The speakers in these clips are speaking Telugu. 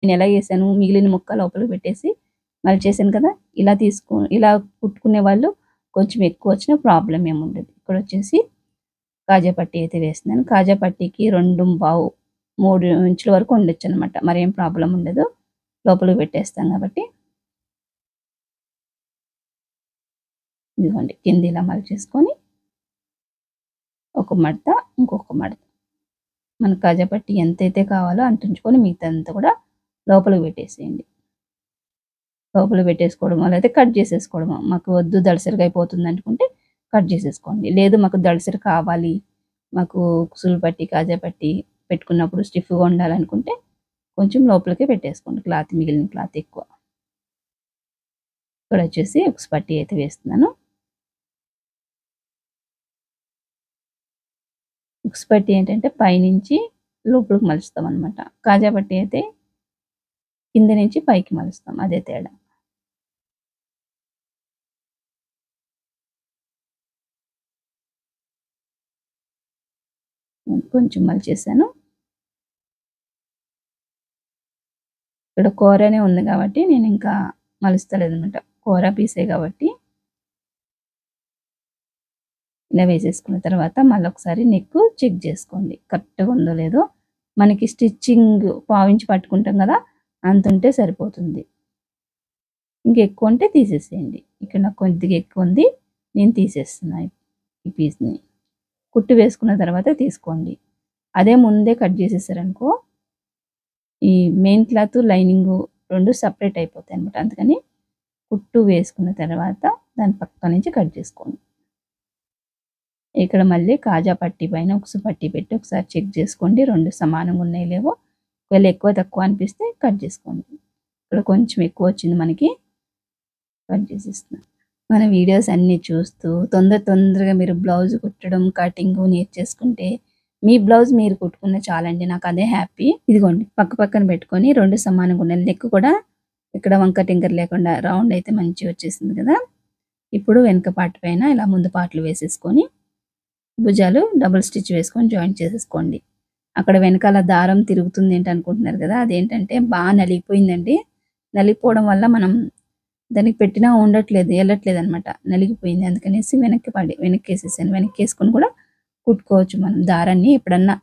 నేను ఎలా చేశాను, మిగిలిన ముక్క లోపలికి పెట్టేసి మలిచేసాను కదా! ఇలా కుట్టుకునే వాళ్ళు కొంచెం ఎక్కువ వచ్చినా ప్రాబ్లమ్ ఏముండదు. ఇక్కడొచ్చేసి కాజా పట్టీ అయితే వేస్తున్నాను. కాజా పట్టీకి 2:15, 3 ఇంచుల వరకు ఉండొచ్చనమాట. మరేం ప్రాబ్లమ్ ఉండదు. లోపలికి పెట్టేస్తాం కాబట్టి. ఇదిగోండి కింద ఇలా మలిచేసుకొని ఒక మడత, ఇంకొక మడత. మన కాజా పట్టీ ఎంతైతే కావాలో అంత ఉంచుకొని మిగతాదంతా కూడా లోపలికి పెట్టేసేయండి. లోపలికి పెట్టేసుకోవడమో లేకపోతే కట్ చేసేసుకోవడమో. మాకు వద్దు దళసరిగా అయిపోతుంది అనుకుంటే కట్ చేసేసుకోండి. లేదు మాకు దళసరి కావాలి, మాకు కుసులు పట్టి, కాజా పట్టి పెట్టుకున్నప్పుడు స్టిఫ్‌గా ఉండాలనుకుంటే కొంచెం లోపలికే పెట్టేసుకోండి క్లాత్, మిగిలిన క్లాత్ ఎక్కువ. ఇక్కడొచ్చేసి ఉక్స్ పట్టీ అయితే వేస్తున్నాను. ఉక్స్ పట్టీ ఏంటంటే పైనుంచి లోపలికి మలుస్తామనమాట. కాజా పట్టీ అయితే కింద నుంచి పైకి మలుస్తాం. అదే తేడా. కొంచెం మలిచేసాను. ఇక్కడ కూరనే ఉంది కాబట్టి నేనింకా మలుస్తలేదనమాట. కూర పీసే కాబట్టి ఇలా వేసేసుకున్న తర్వాత మళ్ళొకసారి నెక్ చెక్ చేసుకోండి. కరెక్ట్‌గా ఉందో లేదో. మనకి స్టిచ్చింగ్ పావించి పట్టుకుంటాం కదా! అంతుంటే సరిపోతుంది. ఇంకెక్కువ ఉంటే తీసేసేయండి. ఇక్కడ నాకు కొద్దిగా ఎక్కువ ఉంది. నేను తీసేస్తున్నా ఈ పీస్‌ని. కుట్టు వేసుకున్న తర్వాత తీసుకోండి. అదే ముందే కట్ చేసేసారనుకో, ఈ మెయిన్ క్లాత్, లైనింగు 2 సెపరేట్ అయిపోతాయన్నమాట. అందుకని కుట్టు వేసుకున్న తర్వాత దాని పక్క నుంచి కట్ చేసుకోండి. ఇక్కడ మళ్ళీ కాజా పట్టీ పైన ఉక్సు పట్టీ పెట్టి ఒకసారి చెక్ చేసుకోండి. 2 సమానంగా ఉన్నాయో లేవో. ఒకవేళ ఎక్కువ తక్కువ అనిపిస్తే కట్ చేసుకోండి. ఇక్కడ కొంచెం ఎక్కువ వచ్చింది మనకి. కట్ చేసేస్తున్నాను. మన వీడియోస్ అన్నీ చూస్తూ తొందరగా మీరు బ్లౌజ్ కుట్టడం, కటింగు నేర్చేసుకుంటే మీ బ్లౌజ్ మీరు కుట్టుకున్న చాలండి. నాకు అదే హ్యాపీ. ఇదిగోండి పక్క పక్కన పెట్టుకొని 2 సమానంగా ఉన్నాయి. నెక్ కూడా ఇక్కడ వంక టింకర్ లేకుండా రౌండ్ అయితే మంచిగా వచ్చేసింది కదా! ఇప్పుడు వెనక పార్ట్ పైన ఇలా ముందు పార్ట్‌లు వేసేసుకొని భుజాలు డబుల్ స్టిచ్ వేసుకొని జాయింట్ చేసేసుకోండి. అక్కడ వెనకాల దారం తిరుగుతుంది అనుకుంటున్నారు కదా! అదేంటంటే బాగా నలిగిపోయిందండి. నలిగిపోవడం వల్ల మనం దానికి పెట్టినా ఉండట్లేదు, ఎళ్ళట్లేదనమాట. నలిగిపోయింది. అందుకనేసి వెనక్కేసేసాను. వెనక్కేసుకొని కూడా కుట్టుకోవచ్చు మనం దారాన్ని. ఎప్పుడన్నా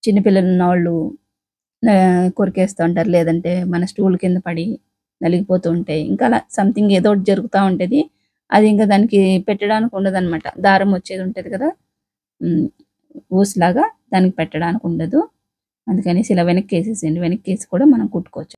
చిన్న పిల్లలున్నవాళ్ళు కొరికేస్తూ ఉంటారు. లేదంటే మన స్టూల్ కింద పడి నలిగిపోతూ ఉంటాయి. ఇంకా అలా సంథింగ్ ఏదో ఒకటి జరుగుతా ఉంటది. అది ఇంకా దానికి పెట్టడానికి ఉండదనమాట. దారం వచ్చేది ఉంటది కదా! ఊసలాగా దానికి పెట్టడానికి ఉండదు. అందుకనేసి ఇలా వెనక్కేసేసేయండి. వెనక్కేసి కూడా మనం కుట్టుకోవచ్చు.